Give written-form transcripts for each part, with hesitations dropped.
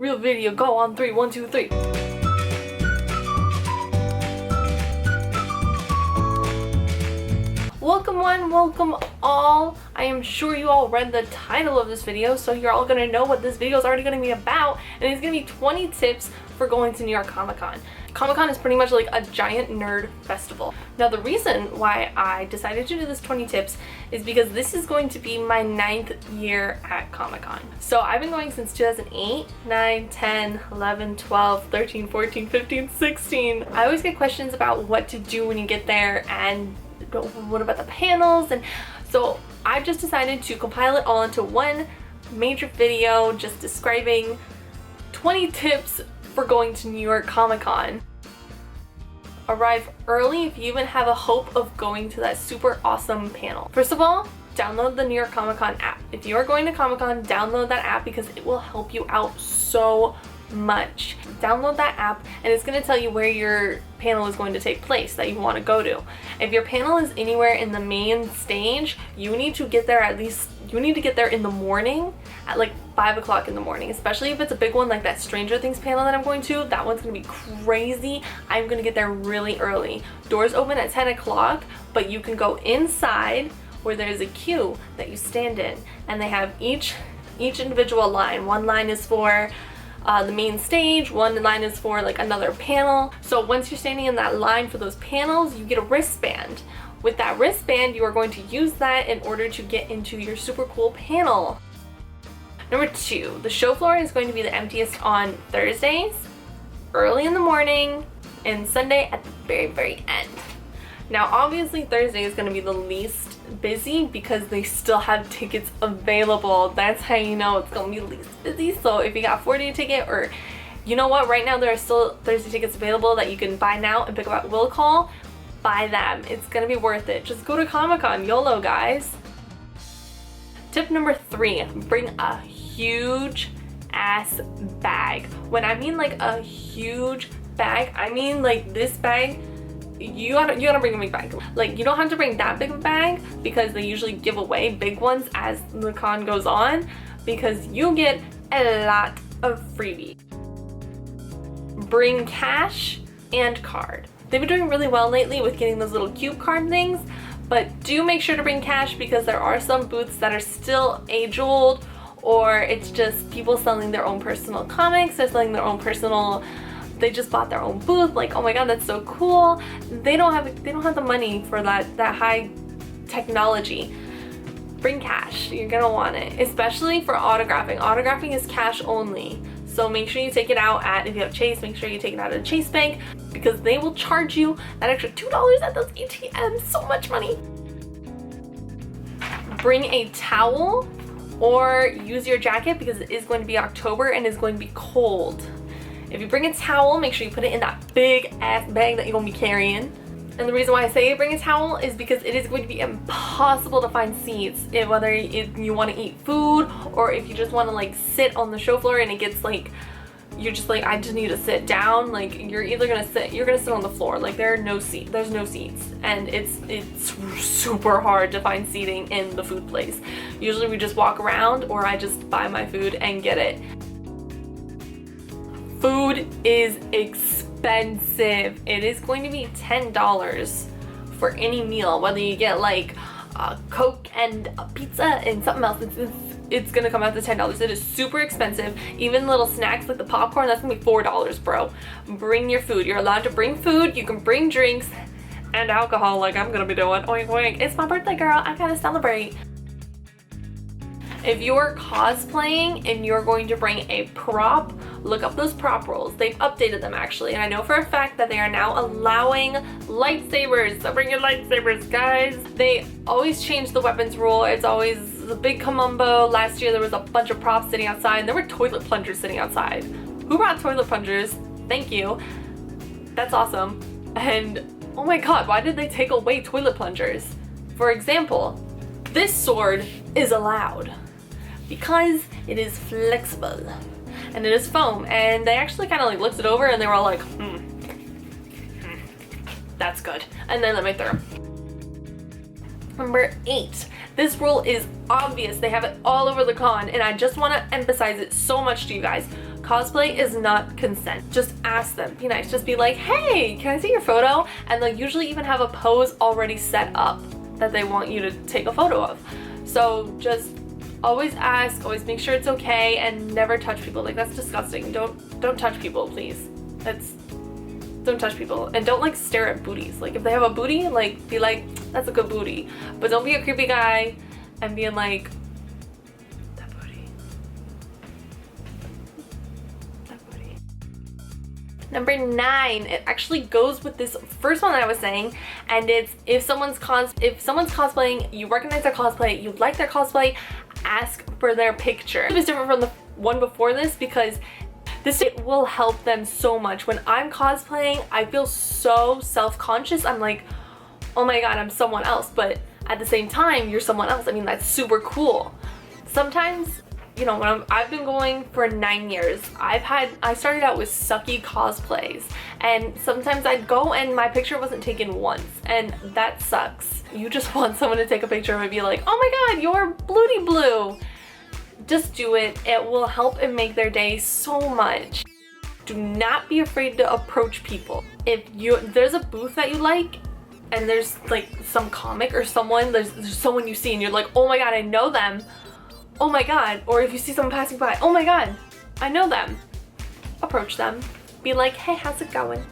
Real video, go on 3, 1, 2, 3. Welcome one, welcome all. I am sure you all read the title of this video, so you're all gonna know what this video is already gonna be about, and it's gonna be 20 tips for going to New York Comic Con. Comic Con is pretty much like a giant nerd festival. Now the reason why I decided to do this 20 tips is because this is going to be my 9th year at Comic Con. So I've been going since 2008, 9, 10, 11, 12, 13, 14, 15, 16. I always get questions about what to do when you get there and what about the panels, and so I've just decided to compile it all into one major video just describing 20 tips for going to New York Comic Con. Arrive early if you even have a hope of going to that super awesome panel. First of all, download the New York Comic Con app. If you are going to Comic Con, download that app because it will help you out so much. Download that app and it's going to tell you where your panel is going to take place that you want to go to. If your panel is anywhere in the main stage, you need to get there in the morning at like 5 o'clock in the morning, especially if it's a big one like that Stranger Things panel that I'm going to. That one's going to be crazy. I'm going to get there really early. Doors open at 10 o'clock, but you can go inside where there's a queue that you stand in, and they have each individual line. One line is for the main stage, one line is for like another panel. So once you're standing in that line for those panels, you get a wristband. With that wristband, you are going to use that in order to get into your super cool panel. Number 2, the show floor is going to be the emptiest on Thursdays, early in the morning, and Sunday at the very, very end. Now obviously Thursday is going to be the least busy because they still have tickets available. That's how you know it's going to be least busy. So if you got a 4-day ticket, or you know what, right now there are still Thursday tickets available that you can buy now and pick up at will call. Buy them. It's going to be worth it. Just go to Comic Con. YOLO, guys. Tip number 3, bring a huge ass bag. When I mean like a huge bag, I mean like this bag. You gotta bring a big bag. Like, you don't have to bring that big of a bag because they usually give away big ones as the con goes on, because you get a lot of freebies. Bring cash and card. They've been doing really well lately with getting those little cube card things, but do make sure to bring cash because there are some booths that are still age-old, or it's just people selling their own personal comics. They're selling their own personal, they just bought their own booth. Like, oh my god, that's so cool. They don't have the money for that high technology. Bring cash. You're gonna want it, especially for autographing. Autographing is cash only, so make sure you take it out at, if you have Chase, make sure you take it out at a Chase bank because they will charge you that extra $2 at those ATMs. So much money. Bring a towel or use your jacket because it is going to be October and it's going to be cold. If you bring a towel, make sure you put it in that big ass bag that you're gonna be carrying. And the reason why I say bring a towel is because it is going to be impossible to find seats. Whether you want to eat food or if you just want to like sit on the show floor and it gets like, you're just like, I just need to sit down. Like, you're gonna sit on the floor. Like, there's no seats, and it's super hard to find seating in the food place. Usually we just walk around, or I just buy my food and get it. Food is expensive. It is going to be $10 for any meal, whether you get like a Coke and a pizza and something else. It's gonna come out to $10. It is super expensive. Even little snacks like the popcorn, that's gonna be $4, bro. Bring your food. You're allowed to bring food. You can bring drinks and alcohol, like I'm gonna be doing. Oink oink. It's my birthday, girl. I gotta celebrate. If you're cosplaying and you're going to bring a prop, look up those prop rules. They've updated them actually, and I know for a fact that they are now allowing lightsabers. So bring your lightsabers, guys. They always change the weapons rule. It's always the big kamumbo. Last year there was a bunch of props sitting outside. There were toilet plungers sitting outside. Who brought toilet plungers? Thank you. That's awesome. And oh my god, why did they take away toilet plungers? For example, this sword is allowed because it is flexible and it is foam, and they actually kind of like looked it over and they were all like, that's good, and then let me through. Number 8, this rule is obvious. They have it all over the con, and I just want to emphasize it so much to you guys. Cosplay is not consent. Just ask them. Be nice. Just be like, hey, can I see your photo? And they'll usually even have a pose already set up that they want you to take a photo of. So just always ask, always make sure it's okay, and never touch people. Like, that's disgusting. Don't touch people, please. Don't touch people. And don't like stare at booties. Like, if they have a booty, like, be like, that's a good booty. But don't be a creepy guy and being like, Number 9, it actually goes with this first one that I was saying, and it's if someone's cosplaying, you recognize their cosplay, you like their cosplay, ask for their picture. It was different from the one before this because it will help them so much. When I'm cosplaying, I feel so self-conscious. I'm like, oh my god, I'm someone else, but at the same time, you're someone else. I mean, that's super cool. Sometimes, you know, when I've been going for 9 years, I started out with sucky cosplays, and sometimes I'd go and my picture wasn't taken once, and that sucks. You just want someone to take a picture and be like, oh my god, you're Blooty Blue. Just do it. It will help and make their day so much. Do not be afraid to approach people. If there's a booth that you like, and there's like some comic or someone, there's someone you see and you're like, oh my god, I know them. Oh my god. Or if you see someone passing by, oh my god, I know them. Approach them. Be like, hey, how's it going?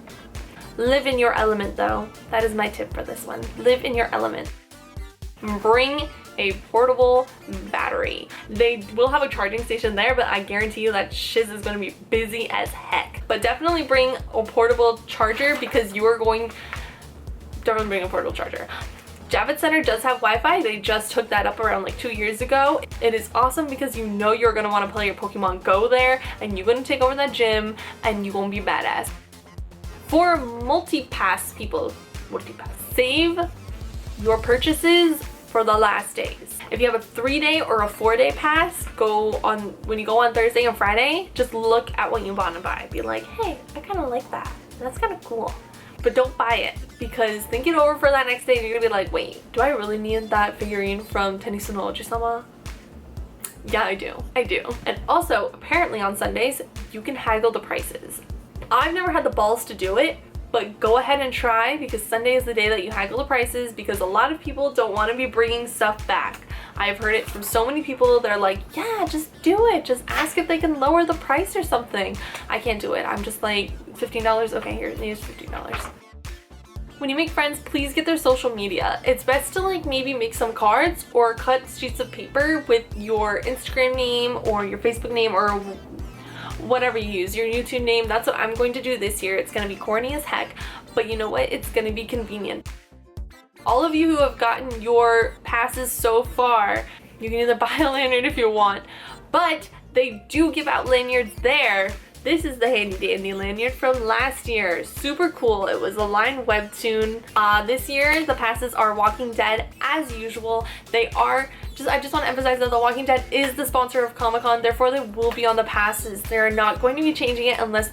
Live in your element though. That is my tip for this one. Live in your element. Bring a portable battery. They will have a charging station there, but I guarantee you that shiz is going to be busy as heck. But definitely bring a portable charger because you are definitely bring a portable charger. Javits Center does have Wi-Fi. They just took that up around like 2 years ago. It is awesome because you know you're going to want to play your Pokemon Go there, and you're going to take over that gym and you're going to be badass. For multi-pass people, save your purchases for the last days. If you have a 3-day or a 4-day pass, when you go on Thursday and Friday, just look at what you want to buy. Be like, hey, I kind of like that. That's kind of cool. But don't buy it, because think it over for that next day and you're gonna be like, wait, do I really need that figurine from Tennisu no Oji-sama? Yeah, I do. And also, apparently on Sundays, you can haggle the prices. I've never had the balls to do it, but go ahead and try, because Sunday is the day that you haggle the prices, because a lot of people don't want to be bringing stuff back. I've heard it from so many people. They're like, yeah, just do it. Just ask if they can lower the price or something. I can't do it. I'm just like, $15? Okay, here's $15. When you make friends, please get their social media. It's best to like maybe make some cards or cut sheets of paper with your Instagram name or your Facebook name or whatever you use, your YouTube name. That's what I'm going to do this year. It's going to be corny as heck, but you know what? It's going to be convenient. All of you who have gotten your passes so far, you can either buy a lanyard if you want, but they do give out lanyards there. This is the handy dandy lanyard from last year. Super cool. It was a line webtoon. This year the passes are Walking Dead as usual. I just want to emphasize that The Walking Dead is the sponsor of Comic-Con, therefore they will be on the passes. They're not going to be changing it unless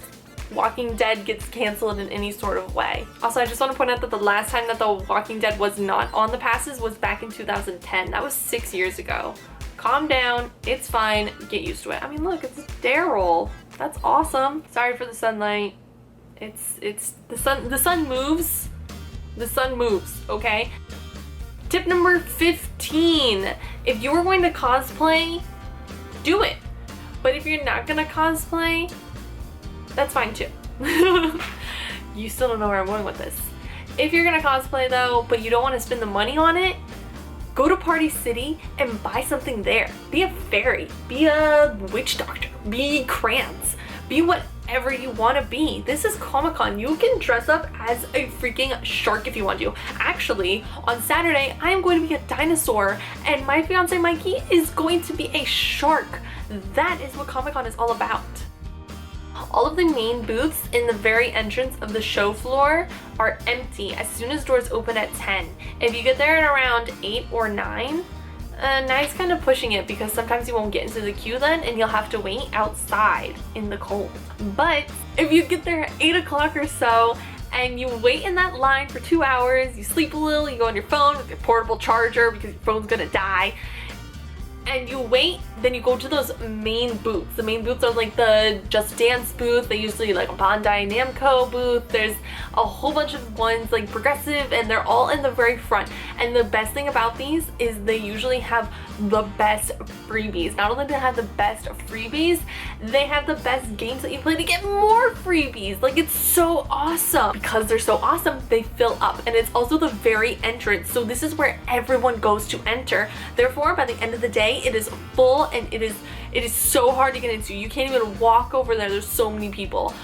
Walking Dead gets canceled in any sort of way. Also, I just want to point out that the last time that The Walking Dead was not on the passes was back in 2010. That was 6 years ago. Calm down, it's fine, get used to it. I mean, look, it's Daryl. That's awesome. Sorry for the sunlight. It's the sun moves. The sun moves, okay? Tip number 15. If you are going to cosplay, do it. But if you're not gonna cosplay, that's fine too. You still don't know where I'm going with this. If you're gonna cosplay though, but you don't want to spend the money on it, go to Party City and buy something there. Be a fairy, be a witch doctor, be Krantz, be whatever you want to be. This is Comic-Con. You can dress up as a freaking shark if you want to. Actually, on Saturday, I am going to be a dinosaur and my fiance Mikey is going to be a shark. That is what Comic-Con is all about. All of the main booths in the very entrance of the show floor are empty as soon as doors open at 10. If you get there at around 8 or 9, 9's kind of pushing it because sometimes you won't get into the queue then and you'll have to wait outside in the cold. But if you get there at 8 o'clock or so and you wait in that line for 2 hours, you sleep a little, you go on your phone with your portable charger because your phone's gonna die, and you wait, then you go to those main booths. The main booths are like the Just Dance booth. They usually like a Bandai Namco booth. There's a whole bunch of ones like Progressive, and they're all in the very front. And the best thing about these is they usually have the best freebies. Not only do they have the best freebies, they have the best games that you play to get more freebies. Like, it's so awesome. Because they're so awesome, they fill up, and it's also the very entrance. So this is where everyone goes to enter. Therefore, by the end of the day, it is full, and it is so hard to get into. You can't even walk over there. There's so many people.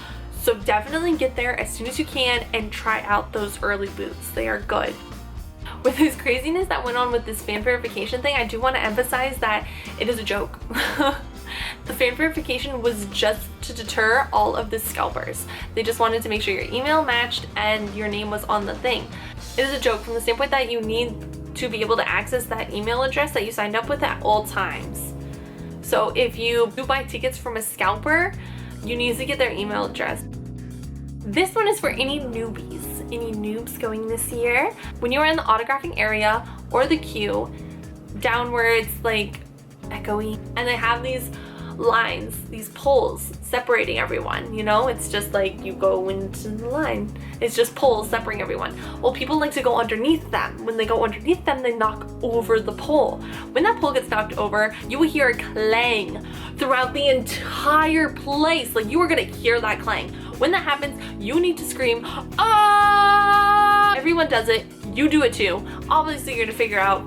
So definitely get there as soon as you can and try out those early booths. They are good. With this craziness that went on with this fan verification thing, I do want to emphasize that it is a joke. The fan verification was just to deter all of the scalpers. They just wanted to make sure your email matched and your name was on the thing. It is a joke from the standpoint that you need to be able to access that email address that you signed up with at all times. So if you do buy tickets from a scalper, you need to get their email address. This one is for any newbies, any noobs going this year. When you are in the autographing area or the queue, down where it's like echoey, and they have these lines, these poles separating everyone, you know? It's just like you go into the line. It's just poles separating everyone. Well, people like to go underneath them. When they go underneath them, they knock over the pole. When that pole gets knocked over, you will hear a clang throughout the entire place. Like, you are gonna hear that clang. When that happens, you need to scream, "Ah!" Everyone does it. You do it too. Obviously, you're gonna figure out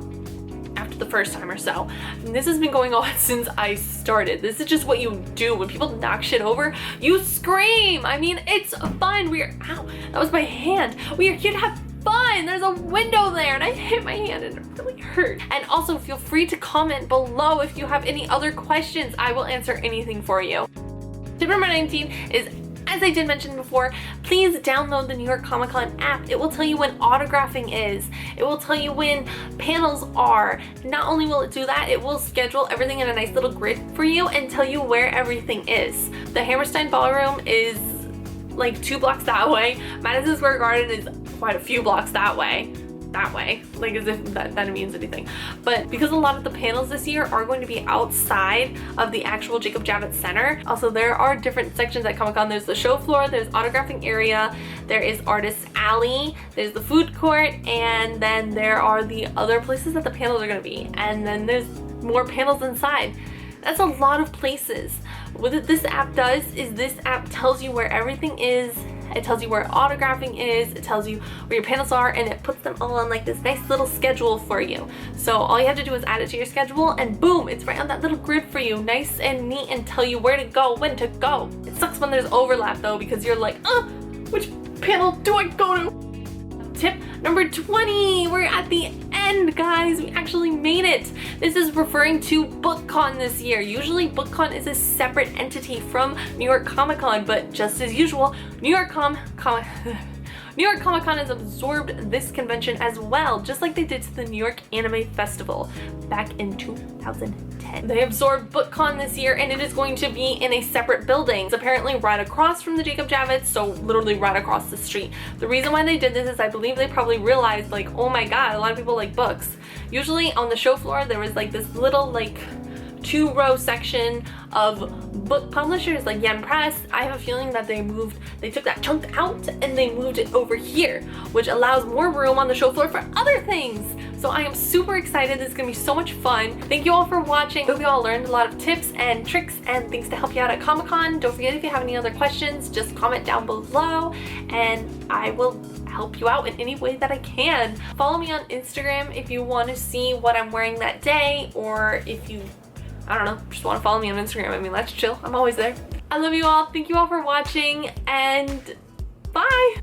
after the first time or so. And this has been going on since I started. This is just what you do. When people knock shit over, you scream. I mean, it's fun. Ow, that was my hand. We are here to have fun. There's a window there, and I hit my hand and it really hurt. And also, feel free to comment below if you have any other questions. I will answer anything for you. Tip number 19 is, as I did mention before, please download the New York Comic Con app. It will tell you when autographing is. It will tell you when panels are. Not only will it do that, it will schedule everything in a nice little grid for you and tell you where everything is. The Hammerstein Ballroom is like 2 blocks that way. Madison Square Garden is quite a few blocks that way. Like, as if that means anything. But because a lot of the panels this year are going to be outside of the actual Jacob Javits Center. Also, there are different sections at Comic Con. There's the show floor, there's autographing area, there is Artist Alley, there's the food court, and then there are the other places that the panels are going to be. And then there's more panels inside. That's a lot of places. What this app does is this app tells you where everything is. It tells you where autographing is, it tells you where your panels are, and it puts them all on like this nice little schedule for you. So all you have to do is add it to your schedule, and boom, it's right on that little grid for you, nice and neat, and tell you where to go, when to go. It sucks when there's overlap though, because you're like, which panel do I go to? Tip number 20, we're at the end, guys. We actually made it. This is referring to BookCon this year. Usually BookCon is a separate entity from New York Comic Con, but just as usual, New York Comic Con has absorbed this convention as well, just like they did to the New York Anime Festival back in 2010. They absorbed BookCon this year, and it is going to be in a separate building. It's apparently right across from the Jacob Javits, so literally right across the street. The reason why they did this is I believe they probably realized, like, oh my god, a lot of people like books. Usually on the show floor there was like this little like 2-row section of book publishers like Yen Press. I have a feeling that they took that chunk out and they moved it over here, which allows more room on the show floor for other things. So I am super excited. This is gonna be so much fun. Thank you all for watching. Hope you all learned a lot of tips and tricks and things to help you out at Comic-Con. Don't forget, if you have any other questions, just comment down below and I will help you out in any way that I can. Follow me on Instagram if you want to see what I'm wearing that day, or if you, I don't know, just want to follow me on Instagram. I mean, let's chill. I'm always there. I love you all. Thank you all for watching, and bye!